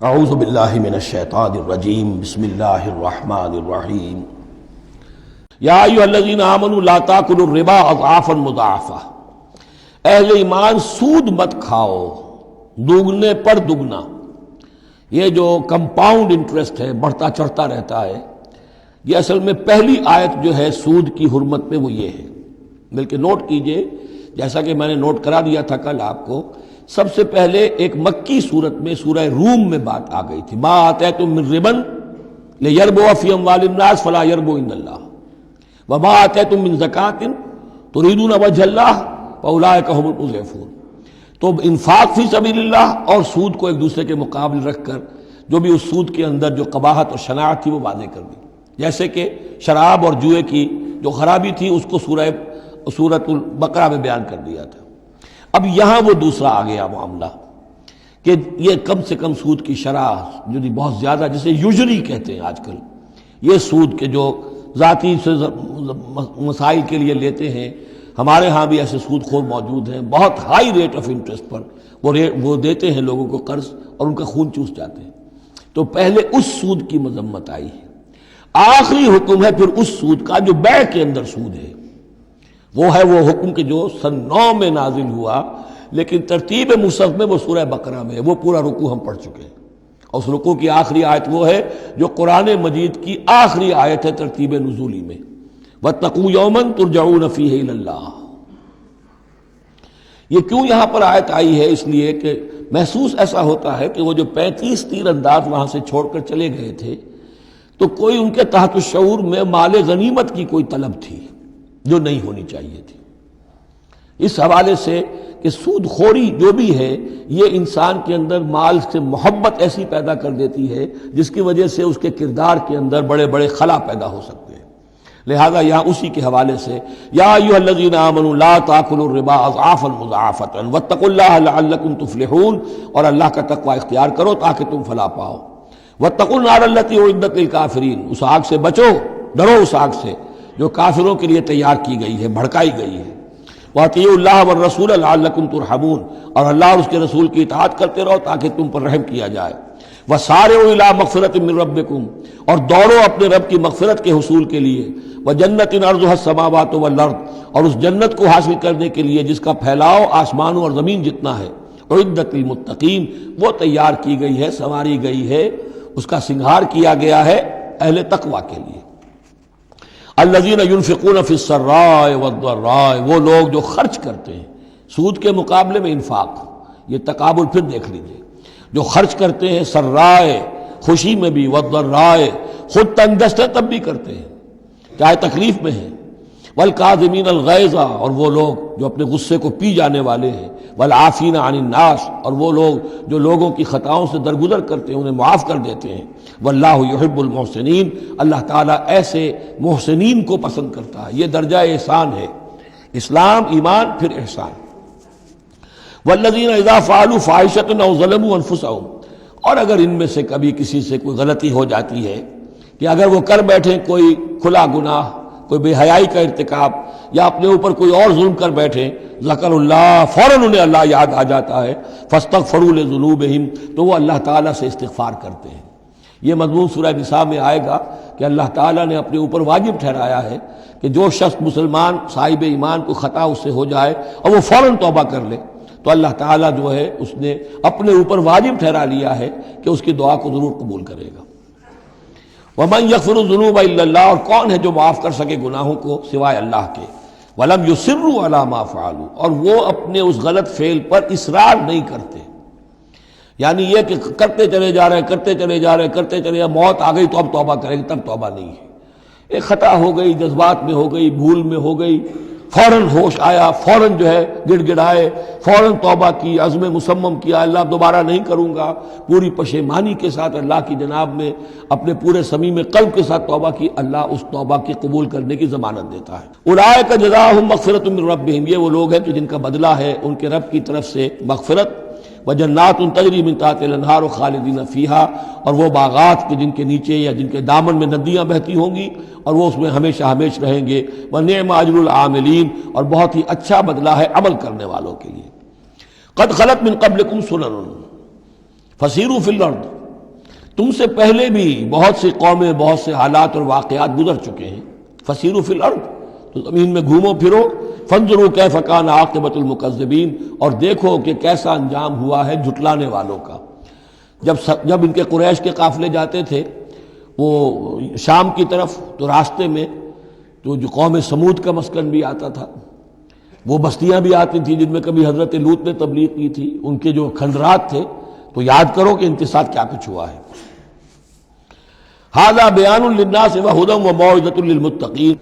اعوذ باللہ من الشیطان الرجیم بسم اللہ الرحمن الرحیم یا ایھا الذین آمنوا لا تاکلوا الربا اضعافا مضاعفا، اہل ایمان سود مت کھاؤ دوگنے پر دگنا۔ یہ جو کمپاؤنڈ انٹرسٹ ہے، بڑھتا چڑھتا رہتا ہے، یہ اصل میں پہلی آیت جو ہے سود کی حرمت میں وہ یہ ہے۔ بلکہ نوٹ کیجئے، جیسا کہ میں نے نوٹ کرا دیا تھا کل آپ کو، سب سے پہلے ایک مکی صورت میں سورہ روم میں بات آ گئی تھی، ما آتیتم من ربا لیربو فی اموال الناس فلا یربو عند اللہ وما آتیتم من زکاۃ تریدون وجہ اللہ فاولئک هم المضعفون۔ تو انفاق فی سبیل اللہ اور سود کو ایک دوسرے کے مقابل رکھ کر جو بھی اس سود کے اندر جو قباحت اور شناعت تھی وہ واضح کر دی، جیسے کہ شراب اور جوئے کی جو خرابی تھی اس کو سورۃ البقرہ میں بیان کر دیا تھا۔ اب یہاں وہ دوسرا آ گیا معاملہ کہ یہ کم سے کم سود کی شرح جو بہت زیادہ، جسے یوزلی کہتے ہیں آج کل، یہ سود کے جو ذاتی سے مسائل کے لیے لیتے ہیں، ہمارے ہاں بھی ایسے سود خور موجود ہیں، بہت ہائی ریٹ آف انٹرسٹ پر وہ دیتے ہیں لوگوں کو قرض اور ان کا خون چوس جاتے ہیں۔ تو پہلے اس سود کی مذمت آئی ہے، آخری حکم ہے پھر اس سود کا جو بیع کے اندر سود ہے، وہ ہے وہ حکم کہ جو سن 9 میں نازل ہوا، لیکن ترتیب مصحف میں وہ سورہ بقرہ میں ہے، وہ پورا رکوع ہم پڑھ چکے ہیں، اور اس رکوع کی آخری آیت وہ ہے جو قرآن مجید کی آخری آیت ہے ترتیب نزولی میں، وَاتَّقُوا يَوْمًا تُرْجَعُونَ فِيهِ إِلَى اللَّهِ۔ یہ کیوں یہاں پر آیت آئی ہے؟ اس لیے کہ محسوس ایسا ہوتا ہے کہ وہ جو 35 تیر انداز وہاں سے چھوڑ کر چلے گئے تھے، تو کوئی ان کے تحت الشعور میں مال غنیمت کی کوئی طلب تھی جو نہیں ہونی چاہیے تھی۔ اس حوالے سے کہ سود خوری جو بھی ہے، یہ انسان کے اندر مال سے محبت ایسی پیدا کر دیتی ہے جس کی وجہ سے اس کے کردار کے اندر بڑے بڑے خلا پیدا ہو سکتے ہیں۔ لہذا یہاں اسی کے حوالے سے یا ایھا الذین آمنوا لا تاکلوا الربا اضعافا مضاعفۃ واتقوا اللہ لعلکم تفلحون، اور اللہ کا تقوی اختیار کرو تاکہ تم فلاح پاؤ۔ واتقوا النار التی اعدت للکافرین، اس آگ سے بچو، ڈرو اس آگ سے جو کافروں کے لیے تیار کی گئی ہے، بھڑکائی گئی ہے۔ وَأَطِیعُوا اللَّهَ وَالرَّسُولَ لَعَلَّکُمْ تُرْحَمُونَ، اور اللہ اور اس کے رسول کی اطاعت کرتے رہو تاکہ تم پر رحم کیا جائے۔ وَسَارِعُوا إِلَىٰ مَغْفِرَةٍ مِّن رَّبِّکُمْ، اور دوڑو اپنے رب کی مغفرت کے حصول کے لیے۔ وَجَنَّةٍ عَرْضُهَا السَّمَاوَاتُ وَالْأَرْضُ، اور اس جنت کو حاصل کرنے کے لیے جس کا پھیلاؤ آسمانوں اور زمین جتنا ہے۔ اعدت للمتقین، وہ تیار کی گئی ہے، سنواری گئی ہے، اس کا سنگھار کیا گیا ہے اہل تقوی کے لیے۔ الذین ينفقون فی السراء والضراء، وہ لوگ جو خرچ کرتے ہیں سود کے مقابلے میں انفاق، یہ تقابل پھر دیکھ لیجئے، جو خرچ کرتے ہیں سرائے خوشی میں بھی، والضراء خود تنگ دست ہے تب بھی کرتے ہیں چاہے تکلیف میں ہیں، والکاظمین الغیظ، اور وہ لوگ جو اپنے غصے کو پی جانے والے ہیں، والعافین عن الناس، اور وہ لوگ جو لوگوں کی خطاؤں سے درگزر کرتے ہیں انہیں معاف کر دیتے ہیں۔ واللہ یحب المحسنین، اللہ تعالیٰ ایسے محسنین کو پسند کرتا ہے، یہ درجہ احسان ہے، اسلام، ایمان، پھر احسان۔ والذین اذا فعلوا فاحشۃ او ظلموا انفسهم، اور اگر ان میں سے کبھی کسی سے کوئی غلطی ہو جاتی ہے کہ اگر وہ کر بیٹھیں کوئی کھلا گناہ، کوئی بے حیائی کا ارتکاب، یا اپنے اوپر کوئی اور ظلم کر بیٹھیں، ذکر اللہ، فوراً انہیں اللہ یاد آ جاتا ہے، فاستغفروا لذنوبہم، تو وہ اللہ تعالیٰ سے استغفار کرتے ہیں۔ یہ مضمون سورہ نساء میں آئے گا کہ اللہ تعالیٰ نے اپنے اوپر واجب ٹھہرایا ہے کہ جو شخص مسلمان صاحب ایمان کو خطا اس سے ہو جائے اور وہ فوراً توبہ کر لے، تو اللہ تعالیٰ جو ہے اس نے اپنے اوپر واجب ٹھہرا لیا ہے کہ اس کی دعا کو ضرور قبول کرے گا۔ وَمَن يَغْفِرُ الذُّنُوبَ إِلَّا اللَّهُ، اور کون ہے جو معاف کر سکے گناہوں کو سوائے اللہ کے۔ وَلَمْ يُصِرُّوا عَلَىٰ مَا فَعَلُوا، اور وہ اپنے اس غلط فعل پر اصرار نہیں کرتے، یعنی یہ کہ کرتے چلے جا رہے کرتے چلے جا رہے کرتے چلے، موت آ گئی تو اب توبہ کریں گے، تب توبہ نہیں ہے۔ ایک خطا ہو گئی، جذبات میں ہو گئی، بھول میں ہو گئی، فوراً ہوش آیا، فوراً جو ہے گڑ گڑائے، فوراً توبہ کی، عزم مصمم کیا اللہ دوبارہ نہیں کروں گا، پوری پشیمانی کے ساتھ اللہ کی جناب میں اپنے پورے صمیم قلب کے ساتھ توبہ کی، اللہ اس توبہ کی قبول کرنے کی ضمانت دیتا ہے۔ اولئک جزاؤہم مغفرۃ من ربہم، یہ وہ لوگ ہیں کہ جن کا بدلہ ہے ان کے رب کی طرف سے مغفرت، وجنات تجری من تحتہا الانہار خالدین فیہا، اور وہ باغات کے جن کے نیچے یا جن کے دامن میں ندیاں بہتی ہوں گی اور وہ اس میں ہمیشہ ہمیشہ رہیں گے۔ ونعم اجر العاملین، اور بہت ہی اچھا بدلہ ہے عمل کرنے والوں کے لیے۔ قد خلت من قبلکم سنن فسیروا فی الارض، تم سے پہلے بھی بہت سی قومیں، بہت سے حالات اور واقعات گزر چکے ہیں. فسیروا فی الارض، تو زمین میں گھومو پھرو. فانظروا کیف کان عاقبۃ المکذبین، اور دیکھو کہ کیسا انجام ہوا ہے جھٹلانے والوں کا. جب ان کے قریش کے قافلے جاتے تھے وہ شام کی طرف، تو راستے میں تو جو قوم سمود کا مسکن بھی آتا تھا، وہ بستیاں بھی آتی تھیں جن میں کبھی حضرت لوط نے تبلیغ کی تھی، ان کے جو کھنڈرات تھے. تو یاد کرو کہ ان کے ساتھ کیا کچھ ہوا ہے. ھذا بیان للناس وھدی وموعظۃ للمتقین،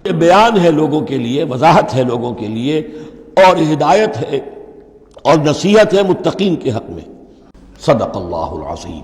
یہ بیان ہے لوگوں کے لیے، وضاحت ہے لوگوں کے لیے، اور ہدایت ہے اور نصیحت ہے متقین کے حق میں. صدق اللہ العظیم.